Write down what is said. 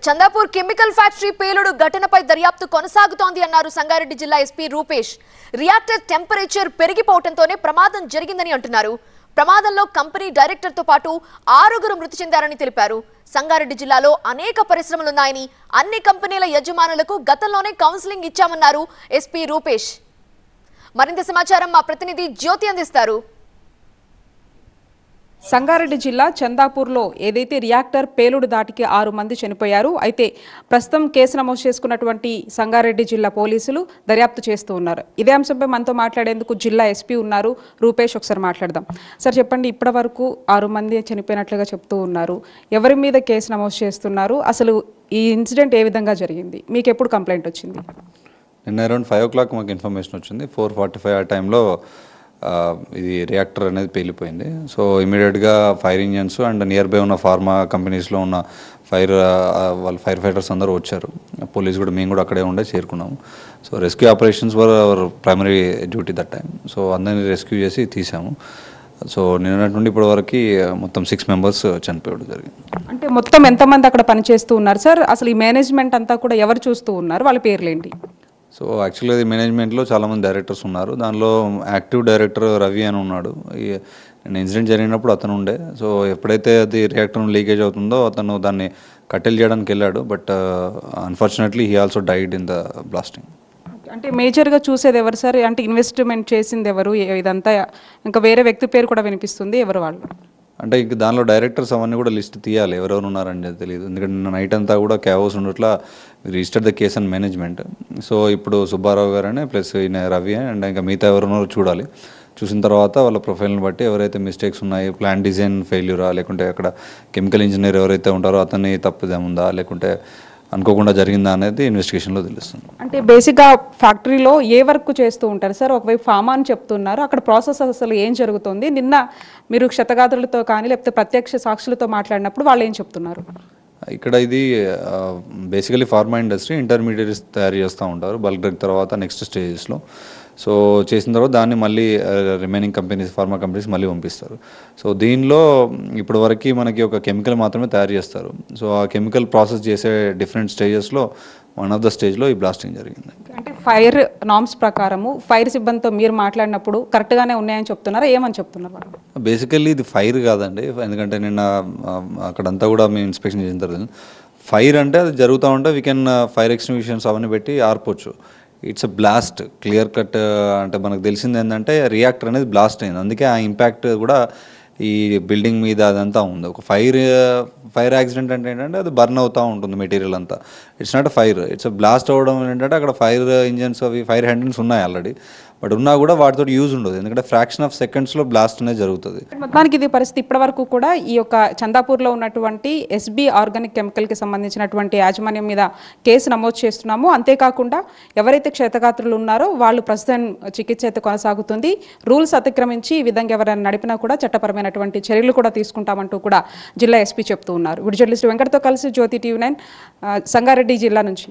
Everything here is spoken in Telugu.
చందాపూర్ కెమికల్ ఫ్యాక్టరీ పేలుడు ఘటనపై దర్యాప్తు కొనసాగుతోంది అన్నారు సంగారెడ్డి జిల్లా ఎస్పీ రూపేష్. రియాక్టర్ టెంపరేచర్ పెరిగిపోవడంతోనే ప్రమాదం జరిగిందని అంటున్నారు. ప్రమాదంలో కంపెనీ డైరెక్టర్ తో పాటు 6 మృతి చెందారని తెలిపారు. సంగారెడ్డి జిల్లాలో అనేక పరిశ్రమలున్నాయని అన్ని కంపెనీల యజమానులకు గతంలోనే కౌన్సిలింగ్ ఇచ్చామన్నారు ఎస్పీ రూపేష్. మరింత సమాచారం మా ప్రతినిధి జ్యోతి అందిస్తారు. సంగారెడ్డి జిల్లా చందాపూర్లో ఏదైతే రియాక్టర్ పేలుడు దాటికి 6 మంది చనిపోయారు. అయితే ప్రస్తుతం కేసు నమోదు చేసుకున్నటువంటి సంగారెడ్డి జిల్లా పోలీసులు దర్యాప్తు చేస్తూ ఉన్నారు. ఇదే అంశంపై మనతో మాట్లాడేందుకు జిల్లా ఎస్పీ ఉన్నారు, రూపేష్. ఒకసారి మాట్లాడదాం. సార్ చెప్పండి, ఇప్పటి వరకు 6 మంది చనిపోయినట్లుగా చెప్తూ ఉన్నారు. ఎవరి మీద కేసు నమోదు చేస్తున్నారు? అసలు ఈ ఇన్సిడెంట్ ఏ విధంగా జరిగింది? మీకు ఎప్పుడు కంప్లైంట్ వచ్చింది? నిన్న అరౌండ్ 5 o'clock మాకు ఇన్ఫర్మేషన్ వచ్చింది. 4:45 ఆ టైంలో ఇది రియాక్టర్ అనేది పేలిపోయింది. సో ఇమీడియట్గా fire engines and near by ఉన్న ఫార్మా కంపెనీస్లో ఉన్న వాళ్ళ ఫైర్ ఫైటర్స్ అందరూ వచ్చారు. పోలీస్ కూడా, మేము కూడా అక్కడే ఉండే చేరుకున్నాము. So rescue operations were hour primary duty that time. So అందరినీ రెస్క్యూ చేసి తీసాము. సో నిన్నటి నుండి ఇప్పటి వరకు మొత్తం 6 members చనిపోవడం జరిగింది. అంటే మొత్తం ఎంతమంది అక్కడ పనిచేస్తూ ఉన్నారు సార్? అసలు ఈ మేనేజ్మెంట్ అంతా కూడా ఎవరు చూస్తూ ఉన్నారు? వాళ్ళ పేర్లేంటి? సో యాక్చువల్గా ఇది మేనేజ్మెంట్లో చాలామంది డైరెక్టర్స్ ఉన్నారు. దానిలో యాక్టివ్ డైరెక్టర్ రవి అని ఉన్నాడు. నేను ఇన్సిడెంట్ జరిగినప్పుడు అతను ఉండే. సో ఎప్పుడైతే అది రియాక్టర్ లీకేజ్ అవుతుందో అతను దాన్ని కట్టెల్ చేయడానికి వెళ్ళాడు. But unfortunately he also died in the blasting. అంటే మేజర్గా చూసేది ఎవరు సార్? అంటే ఇన్వెస్ట్మెంట్ చేసింది ఎవరు? ఇదంతా ఇంకా వేరే వ్యక్తి పేరు కూడా వినిపిస్తుంది. ఎవరు వాళ్ళు? అంటే ఇంక దానిలో డైరెక్టర్స్ అవన్నీ కూడా లిస్ట్ తీయాలి, ఎవరెవరు ఉన్నారని తెలియదు. ఎందుకంటే నిన్న నైట్ అంతా కూడా క్యావోస్ ఉండట్లా registered the case and management. So ఇప్పుడు సుబ్బారావు గారనే ప్లస్ ఈయన రవి అండ్ ఇంకా మిగతా ఎవరున్నారో చూడాలి. చూసిన తర్వాత వాళ్ళ ప్రొఫైల్ని బట్టి ఎవరైతే మిస్టేక్స్ ఉన్నాయి, ప్లాన్ డిజైన్ ఫెయిల్యూరా, లేకుంటే అక్కడ కెమికల్ ఇంజనీర్ ఎవరైతే ఉంటారో అతన్ని తప్పుదేముందా, లేకుంటే అనుకోకుండా జరిగిందా అనేది ఇన్వెస్టిగేషన్లో తెలుస్తుంది. అంటే బేసిక్గా ఫ్యాక్టరీలో ఏ వర్క్ చేస్తూ ఉంటారు సార్? ఒకవైపు ఫార్మా అని చెప్తున్నారు, అక్కడ ప్రాసెస్ అసలు ఏం జరుగుతుంది? నిన్న మీరు క్షతగాత్రులతో కానీ లేకపోతే ప్రత్యక్ష సాక్షులతో మాట్లాడినప్పుడు వాళ్ళు ఏం చెప్తున్నారు? ఇక్కడ ఇది బేసికలీ ఫార్మా ఇండస్ట్రీ, ఇంటర్మీడియట్స్ తయారు చేస్తూ ఉంటారు బల్క్ డ్రగ్ తర్వాత నెక్స్ట్ స్టేజెస్లో. సో చేసిన తర్వాత దాన్ని మళ్ళీ రిమైనింగ్ కంపెనీస్, ఫార్మా కంపెనీస్ మళ్ళీ పంపిస్తారు. సో దీనిలో ఇప్పటి వరకు మనకి ఒక కెమికల్ మాత్రమే తయారు చేస్తారు. సో ఆ కెమికల్ ప్రాసెస్ చేసే డిఫరెంట్ స్టేజెస్లో వన్ ఆఫ్ ద స్టేజ్లో ఈ బ్లాస్టింగ్ జరిగింది. అంటే ఫైర్ నామ్స్ ప్రకారము ఫైర్ సిబ్బందితో మీరు మాట్లాడినప్పుడు కరెక్ట్గానే ఉన్నాయని చెప్తున్నారా, ఏమని చెప్తున్నారు? బేసికల్లీ ఇది ఫైర్ కాదండి. ఎందుకంటే నిన్న అక్కడంతా కూడా మేము ఇన్స్పెక్షన్ చేసిన తర్వాత ఫైర్ అంటే అది జరుగుతూ ఉంటే వీ కెన్ ఫైర్ ఎక్స్టింగ్విషర్స్ అవన్నీ పెట్టి ఆర్పొచ్చు. It's a blast, clear cut. అంటే మనకు తెలిసింది ఏంటంటే రియాక్టర్ అనేది బ్లాస్ట్ అయింది. అందుకే ఆ ఇంపాక్ట్ కూడా ఈ బిల్డింగ్ మీద అదంతా ఉంది. ఒక ఫైర్ యాక్సిడెంట్ అంటే ఏంటంటే అది బర్న్ అవుతూ ఉంటుంది మెటీరియల్ అంతా. It's not a fire, it's a blast అవ్వడం ఏంటంటే అక్కడ ఫైర్ ఇంజన్స్ అవి ఫైర్ హ్యాండిల్స్ ఉన్నాయి ఆల్రెడీ. బట్ ఉన్నా కూడా వాటితో యూజ్ ఉండదు, ఎందుకంటే ఫ్రాక్షన్ ఆఫ్ సెకండ్స్లో బ్లాస్ట్ అనేది జరుగుతుంది. మొత్తానికి ఇది పరిస్థితి. ఇప్పటి వరకు కూడా ఈ యొక్క చందాపూర్లో ఉన్నటువంటి ఎస్బీ ఆర్గానిక్ కెమికల్కి సంబంధించినటువంటి యాజమాన్యం మీద కేసు నమోదు చేస్తున్నాము. అంతేకాకుండా ఎవరైతే క్షతగాత్రులు ఉన్నారో వాళ్ళు ప్రస్తుతం చికిత్స అయితే కొనసాగుతుంది. రూల్స్ అతిక్రమించి ఈ విధంగా ఎవరైనా నడిపినా కూడా చట్టపరమైనటువంటి చర్యలు కూడా తీసుకుంటామంటూ కూడా జిల్లా ఎస్పీ చెప్తూ ఉన్నారు. వీడియో జర్నలిస్ట్ వెంకటతో కలిసి జ్యోతి TV9 సంగారెడ్డి జిల్లా నుంచి.